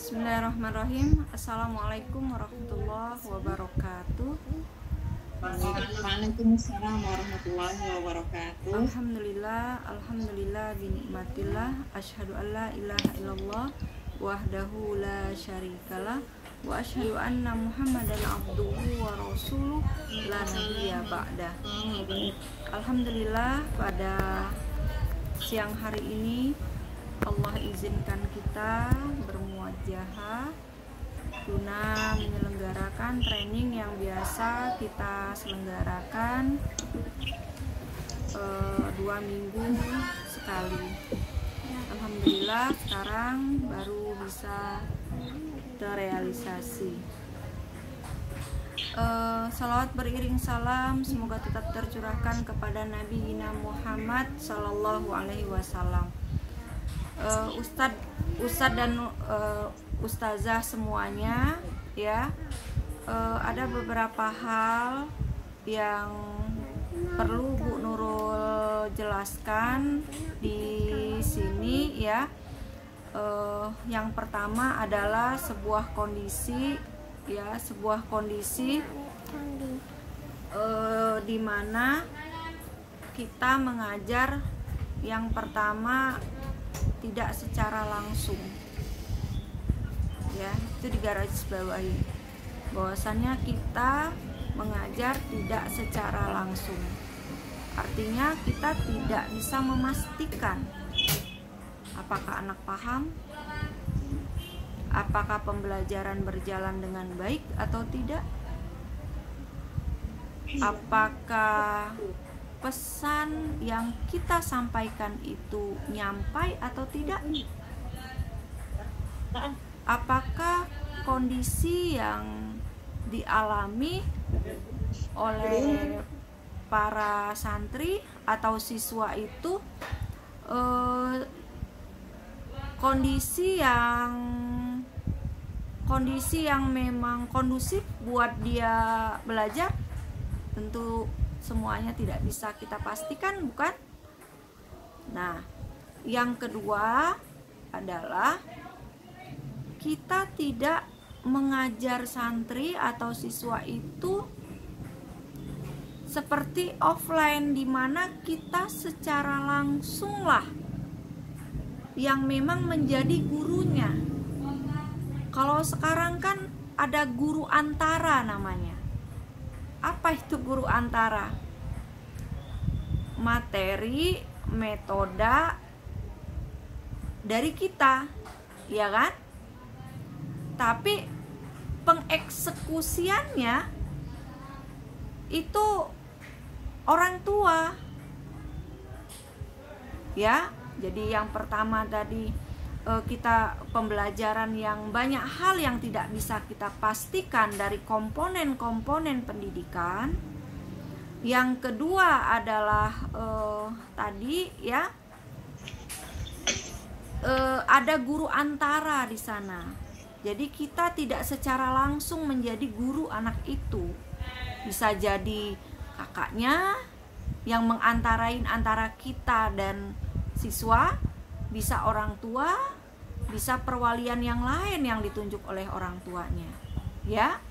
Bismillahirrahmanirrahim. Assalamualaikum warahmatullahi wabarakatuh. Waalaikumsalam warahmatullahi wabarakatuh. Alhamdulillah binikmatillah. Asyhadu an la ilaha illallah wahdahu la syarikalah wa asyhadu anna Muhammadan abduhu wa rasuluh la nabiyya ba'dah. Alhamdulillah, pada siang hari ini Allah izinkan kita bermuajahah guna menyelenggarakan training yang biasa kita selenggarakan 2 minggu sekali. Alhamdulillah sekarang baru bisa terrealisasi. Salawat beriring salam semoga tetap tercurahkan kepada Nabi Muhammad Sallallahu Alaihi Wasallam. Ustadz dan ustazah semuanya, ya, ada beberapa hal yang perlu Bu Nurul jelaskan di sini, ya. Yang pertama adalah sebuah kondisi di mana kita mengajar yang pertama tidak secara langsung, ya, itu digarisbawahi bahwasannya kita mengajar tidak secara langsung, artinya kita tidak bisa memastikan apakah anak paham, apakah pembelajaran berjalan dengan baik atau tidak, apakah pesan yang kita sampaikan itu nyampai atau tidak, apakah kondisi yang dialami oleh para santri atau siswa itu kondisi yang memang kondusif buat dia belajar. Tentu semuanya tidak bisa kita pastikan, bukan? Nah, yang kedua adalah kita tidak mengajar santri atau siswa itu seperti offline, di mana kita secara langsung lah yang memang menjadi gurunya. Kalau sekarang kan ada guru antara namanya. Apa itu guru antara? Materi, metode dari kita, ya kan? Tapi pengeksekusiannya itu orang tua, ya. Jadi yang pertama tadi kita pembelajaran yang banyak hal yang tidak bisa kita pastikan dari komponen-komponen pendidikan. Yang kedua adalah tadi, ya, ada guru antara di sana. Jadi kita tidak secara langsung menjadi guru anak itu. Bisa jadi kakaknya yang mengantarain antara kita dan siswa, bisa orang tua, bisa perwalian yang lain yang ditunjuk oleh orang tuanya, ya.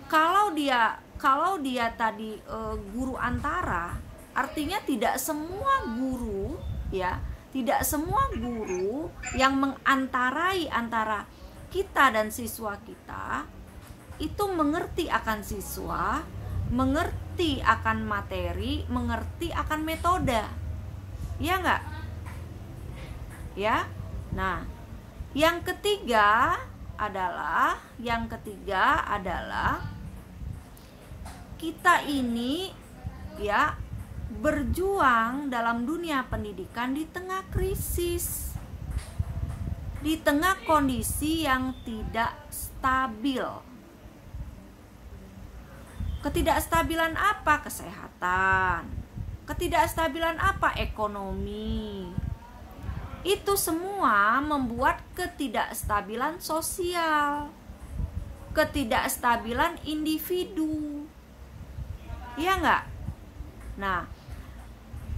Kalau dia tadi guru antara, artinya tidak semua guru, ya, tidak semua guru yang mengantarai antara kita dan siswa kita itu mengerti akan siswa, mengerti akan materi, mengerti akan metode, ya enggak? Ya. Nah, yang ketiga adalah kita ini, ya, berjuang dalam dunia pendidikan di tengah krisis, di tengah kondisi yang tidak stabil. Ketidakstabilan apa? Kesehatan. Ketidakstabilan apa? Ekonomi. Itu semua membuat ketidakstabilan sosial, ketidakstabilan individu, ya enggak? Nah,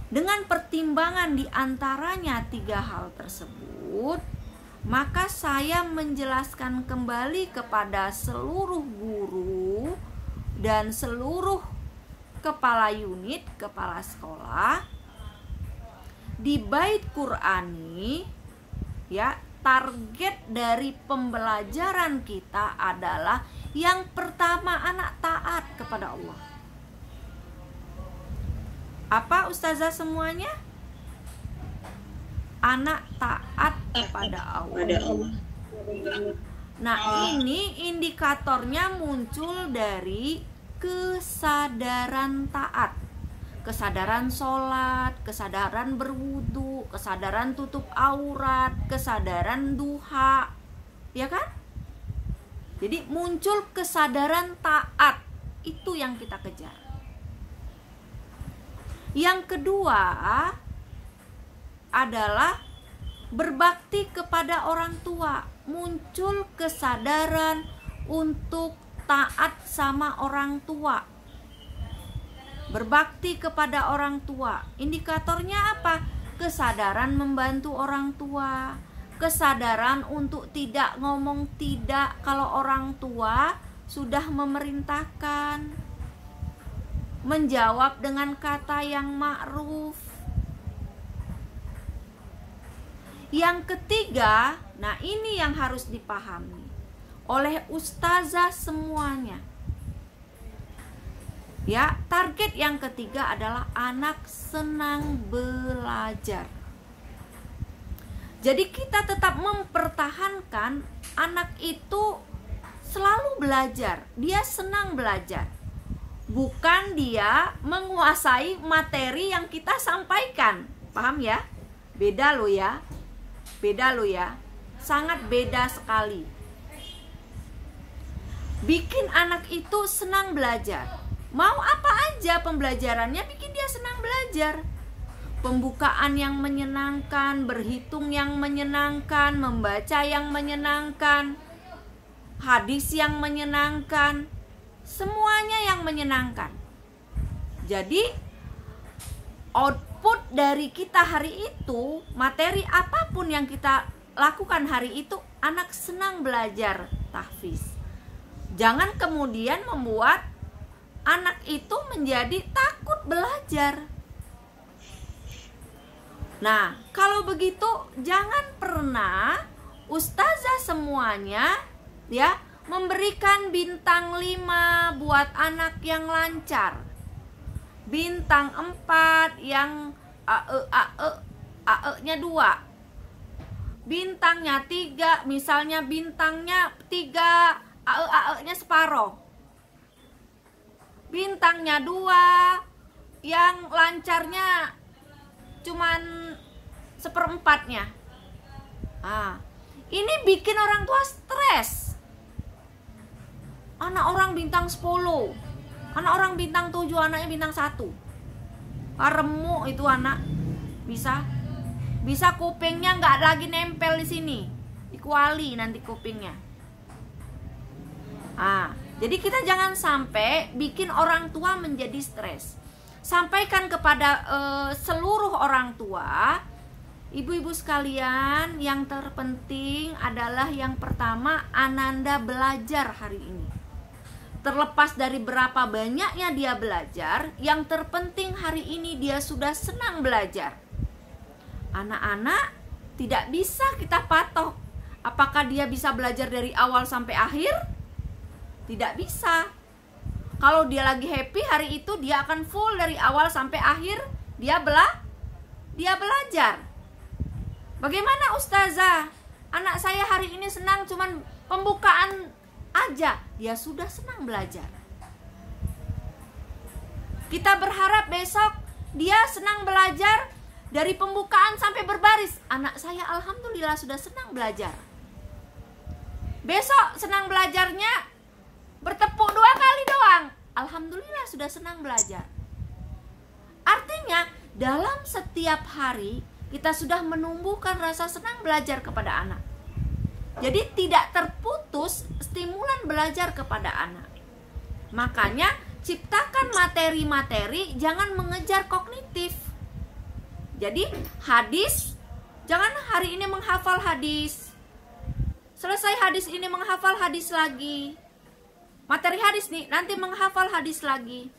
dengan pertimbangan di antaranya 3 hal tersebut, Maka saya menjelaskan kembali kepada seluruh guru dan seluruh kepala unit, kepala sekolah, di bait Qur'ani, ya, target dari pembelajaran kita adalah yang pertama anak taat kepada Allah. Apa ustazah semuanya? Anak taat kepada Allah. Nah, ini indikatornya muncul dari kesadaran taat. Kesadaran sholat, kesadaran berwudu, kesadaran tutup aurat, kesadaran duha, ya kan? Jadi muncul kesadaran taat, itu yang kita kejar. Yang kedua adalah berbakti kepada orang tua. Muncul kesadaran untuk taat sama orang tua, berbakti kepada orang tua. Indikatornya apa? Kesadaran membantu orang tua, kesadaran untuk tidak ngomong tidak kalau orang tua sudah memerintahkan, menjawab dengan kata yang ma'ruf. Yang ketiga, nah ini yang harus dipahami oleh ustazah semuanya. Ya, target yang ketiga adalah anak senang belajar. Jadi kita tetap mempertahankan anak itu selalu belajar. Dia senang belajar. Bukan dia menguasai materi yang kita sampaikan. Paham ya? Beda loh ya. Beda loh ya. Sangat beda sekali. Bikin anak itu senang belajar. Mau apa aja pembelajarannya, bikin dia senang belajar. Pembukaan yang menyenangkan, berhitung yang menyenangkan, membaca yang menyenangkan, hadis yang menyenangkan, semuanya yang menyenangkan. Jadi output dari kita hari itu, materi apapun yang kita lakukan hari itu, anak senang belajar tahfiz. Jangan kemudian membuat anak itu menjadi takut belajar. Nah, kalau begitu jangan pernah ustazah semuanya ya memberikan bintang 5 buat anak yang lancar, bintang 4 yang AE-nya 2, bintangnya 3, misalnya bintangnya 3, AE-nya separoh, bintangnya 2, yang lancarnya cuman 1/4-nya. Ini bikin orang tua stres. Anak orang bintang 10, anak orang bintang 7, anaknya bintang 1. Remuk itu anak. Bisa kupingnya nggak lagi nempel di sini, dikuali nanti kupingnya. Jadi kita jangan sampai bikin orang tua menjadi stres. Sampaikan kepada seluruh orang tua, ibu-ibu sekalian, yang terpenting adalah yang pertama, Ananda belajar hari ini. Terlepas dari berapa banyaknya dia belajar, yang terpenting hari ini dia sudah senang belajar. Anak-anak tidak bisa kita patok apakah dia bisa belajar dari awal sampai akhir. Tidak bisa. Kalau dia lagi happy hari itu, dia akan full dari awal sampai akhir. Dia belajar. Bagaimana ustazah? Anak saya hari ini senang cuman pembukaan aja. Dia sudah senang belajar. Kita berharap besok dia senang belajar dari pembukaan sampai berbaris. Anak saya alhamdulillah sudah senang belajar. Besok senang belajarnya bertepuk 2 kali doang, alhamdulillah sudah senang belajar. Artinya dalam setiap hari kita sudah menumbuhkan rasa senang belajar kepada anak. Jadi tidak terputus stimulan belajar kepada anak. Makanya ciptakan materi-materi, jangan mengejar kognitif. Jadi hadis, jangan hari ini menghafal hadis, Selesai hadis ini menghafal hadis lagi. Materi hadis nih, nanti menghafal hadis lagi.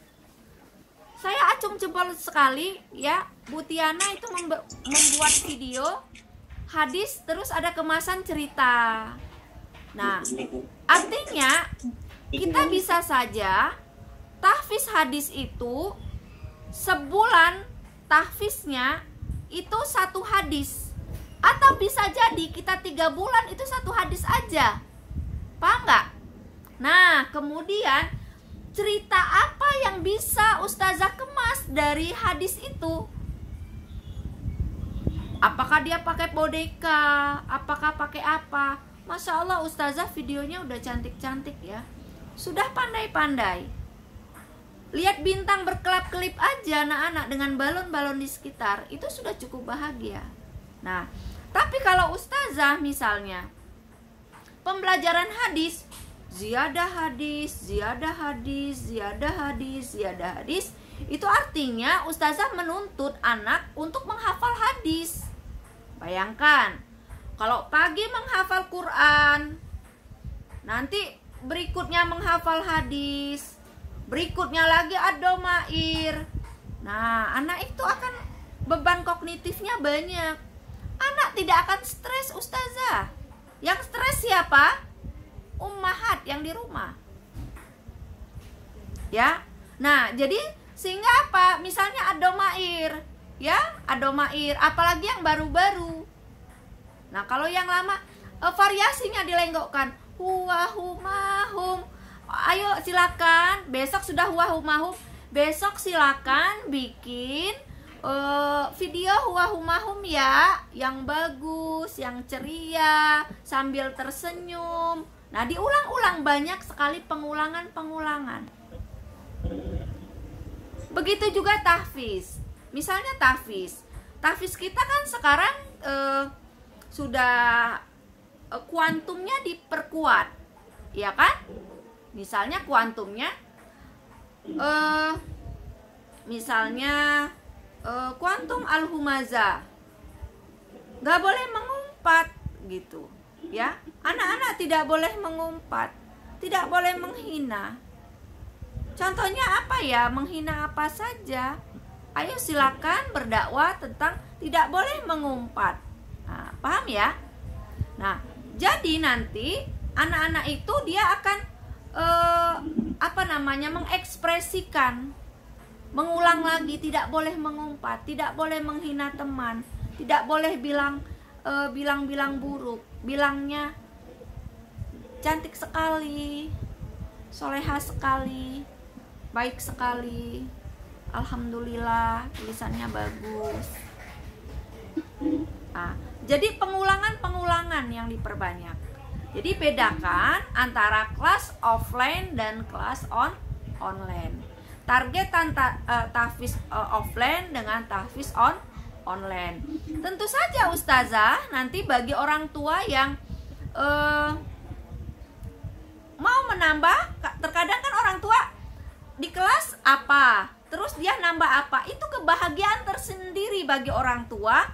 Saya acung jempol sekali ya, Bu Tiana itu membuat video hadis terus ada kemasan cerita. Nah, artinya kita bisa saja tahfiz hadis itu sebulan tahfiznya itu satu hadis, atau bisa jadi kita 3 bulan itu satu hadis aja. Paham nggak? Nah, kemudian cerita apa yang bisa Ustazah kemas dari hadis itu? Apakah dia pakai bodeka? Apakah pakai apa? Masya Allah, Ustazah videonya udah cantik-cantik ya. Sudah pandai-pandai. Lihat bintang berkelap-kelip aja anak-anak dengan balon-balon di sekitar, itu sudah cukup bahagia. Nah, tapi kalau Ustazah misalnya pembelajaran hadis, ziyadah hadis, ziyadah hadis, ziyadah hadis, ziyadah hadis, itu artinya Ustazah menuntut anak untuk menghafal hadis. Bayangkan, kalau pagi menghafal Quran, nanti berikutnya menghafal hadis, berikutnya lagi ad-domair. Nah, anak itu akan beban kognitifnya banyak. Anak tidak akan stres Ustazah. Yang stres siapa? Ummahat yang di rumah. Ya. Nah, jadi sehingga apa? Misalnya ad-domair, ya, ad-domair, apalagi yang baru-baru. Nah, kalau yang lama variasinya dilenggokkan. Huwahumahum. Ayo silakan, besok sudah huwahumahum. Besok silakan bikin video huwahumahum ya, yang bagus, yang ceria, sambil tersenyum. Nah, diulang-ulang, banyak sekali pengulangan-pengulangan. Begitu juga tahfiz. Misalnya tahfiz. Tahfiz kita kan sekarang sudah kuantumnya diperkuat. Ya kan? Misalnya kuantumnya misalnya kuantum al-humaza. Gak boleh mengumpat gitu. Ya, anak-anak tidak boleh mengumpat, tidak boleh menghina. Contohnya apa ya? Menghina apa saja. Ayo silakan berdakwah tentang tidak boleh mengumpat. Nah, paham ya? Nah, jadi nanti anak-anak itu dia akan mengekspresikan, mengulang lagi, tidak boleh mengumpat, tidak boleh menghina teman, tidak boleh bilang buruk, bilangnya cantik sekali, soleha sekali, baik sekali, alhamdulillah, tulisannya bagus. Nah, jadi pengulangan yang diperbanyak. Jadi bedakan antara kelas offline dan kelas online. Targetan tahfiz offline dengan tahfiz online. Tentu saja Ustazah nanti bagi orang tua yang mau menambah, terkadang kan orang tua di kelas apa, terus dia nambah apa, itu kebahagiaan tersendiri bagi orang tua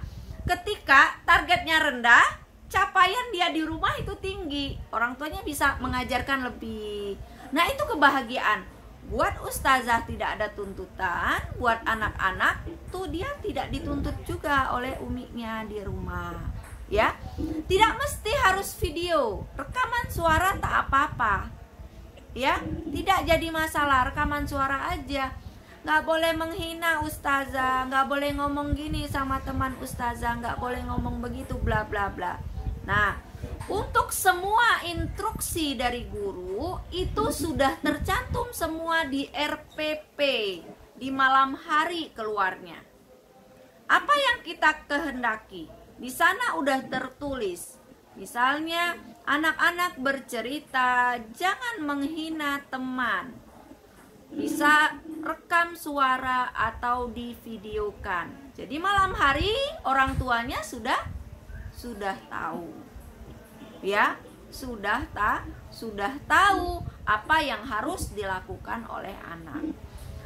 ketika targetnya rendah, capaian dia di rumah itu tinggi, orang tuanya bisa mengajarkan lebih. Nah, itu kebahagiaan. Buat Ustazah tidak ada tuntutan, buat anak-anak tuh dia tidak dituntut juga oleh umiknya di rumah. Ya, tidak mesti harus video, rekaman suara tak apa-apa. Ya, tidak jadi masalah, rekaman suara aja. Nggak boleh menghina Ustazah, nggak boleh ngomong gini sama teman Ustazah, nggak boleh ngomong begitu, bla bla bla. Nah, untuk semua instruksi dari guru itu sudah tercantum semua di RPP, di malam hari keluarnya. Apa yang kita kehendaki? Di sana udah tertulis. Misalnya anak-anak bercerita, jangan menghina teman. Bisa rekam suara atau divideokan. Jadi malam hari orang tuanya sudah tahu. Ya, sudah tahu apa yang harus dilakukan oleh anak.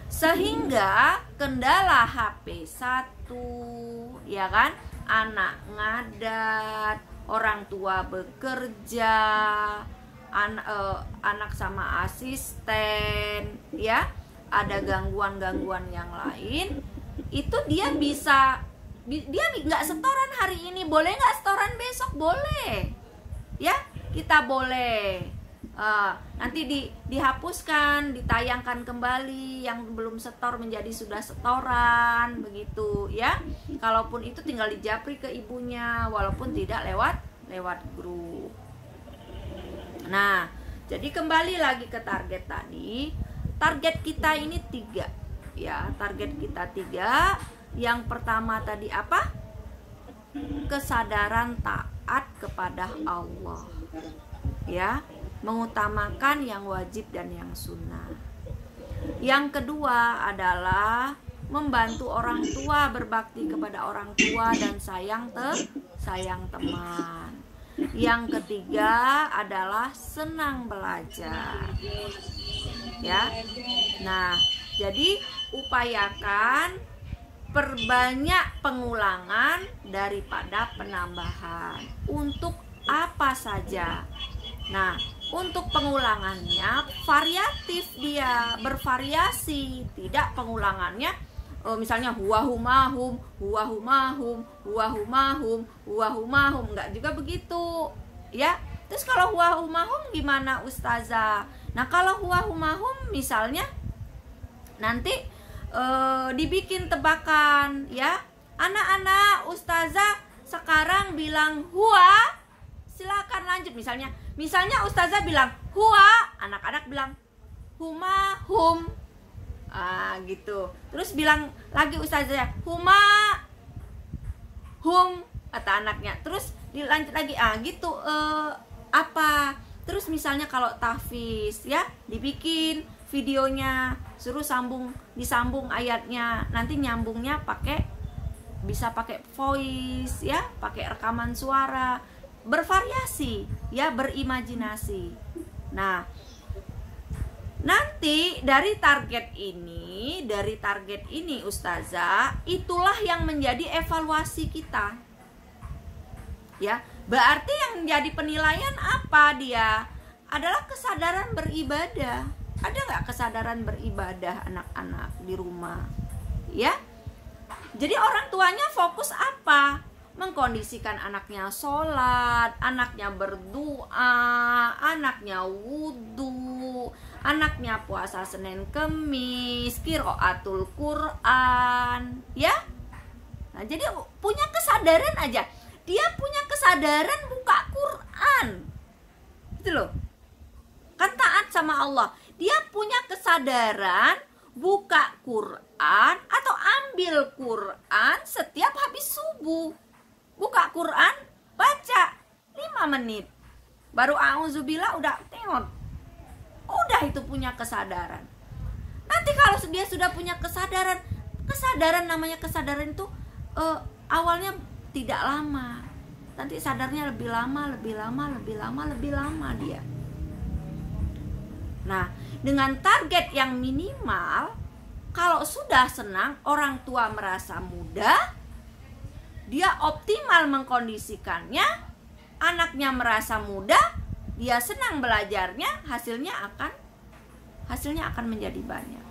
Sehingga kendala HP 1, ya kan? Anak ngadat, orang tua bekerja, anak sama asisten, ya, ada gangguan-gangguan yang lain, itu dia nggak setoran hari ini, boleh nggak setoran besok? Boleh, ya, kita boleh. Nanti dihapuskan, ditayangkan kembali yang belum setor menjadi sudah setoran, begitu ya. Kalaupun itu tinggal dijapri ke ibunya, walaupun tidak lewat grup. Nah, jadi kembali lagi ke target tadi. Target kita ini 3, ya. Target kita 3. Yang pertama tadi apa? Kesadaran taat kepada Allah, ya, mengutamakan yang wajib dan yang sunnah. Yang kedua adalah membantu orang tua, berbakti kepada orang tua dan sayang teman. Yang ketiga adalah senang belajar, ya. Nah, jadi upayakan perbanyak pengulangan daripada penambahan. Untuk apa saja? Nah, untuk pengulangannya variatif, dia bervariasi, tidak pengulangannya misalnya huwahumahum, huwahumahum, huwahumahum, huwahumahum, enggak juga begitu, ya. Terus kalau huwahumahum gimana Ustazah? Nah, kalau huwahumahum misalnya nanti dibikin tebakan, ya. Anak-anak, Ustazah sekarang bilang huwa, silakan lanjut. Misalnya Ustazah bilang huwa, anak-anak bilang huma hum, gitu. Terus bilang lagi Ustazah huma hum, kata anaknya. Terus dilanjut lagi, gitu. Apa? Terus misalnya kalau tahfiz, ya, dibikin videonya, suruh disambung ayatnya. Nanti nyambungnya bisa pakai voice, ya, pakai rekaman suara. Bervariasi, ya, berimajinasi. Nah, nanti dari target ini Ustazah, itulah yang menjadi evaluasi kita, ya. Berarti yang menjadi penilaian apa? Dia adalah kesadaran beribadah. Ada nggak kesadaran beribadah anak-anak di rumah, ya? Jadi orang tuanya fokus apa? Mengkondisikan anaknya sholat, anaknya berdoa, anaknya wudhu, anaknya puasa Senin Kemis, qiraatul Quran, ya. Nah, jadi punya kesadaran aja. Dia punya kesadaran buka Quran, gitu loh. Kan taat sama Allah. Dia punya kesadaran buka Quran atau ambil Quran setiap habis subuh. Buka Quran, baca 5 menit. Baru a'udzubillah udah tengok. Udah, itu punya kesadaran. Nanti kalau dia sudah punya kesadaran namanya kesadaran itu awalnya tidak lama. Nanti sadarnya lebih lama dia. Nah, dengan target yang minimal, kalau sudah senang, orang tua merasa mudah, dia optimal mengkondisikannya, anaknya merasa mudah, dia senang belajarnya, hasilnya akan menjadi banyak.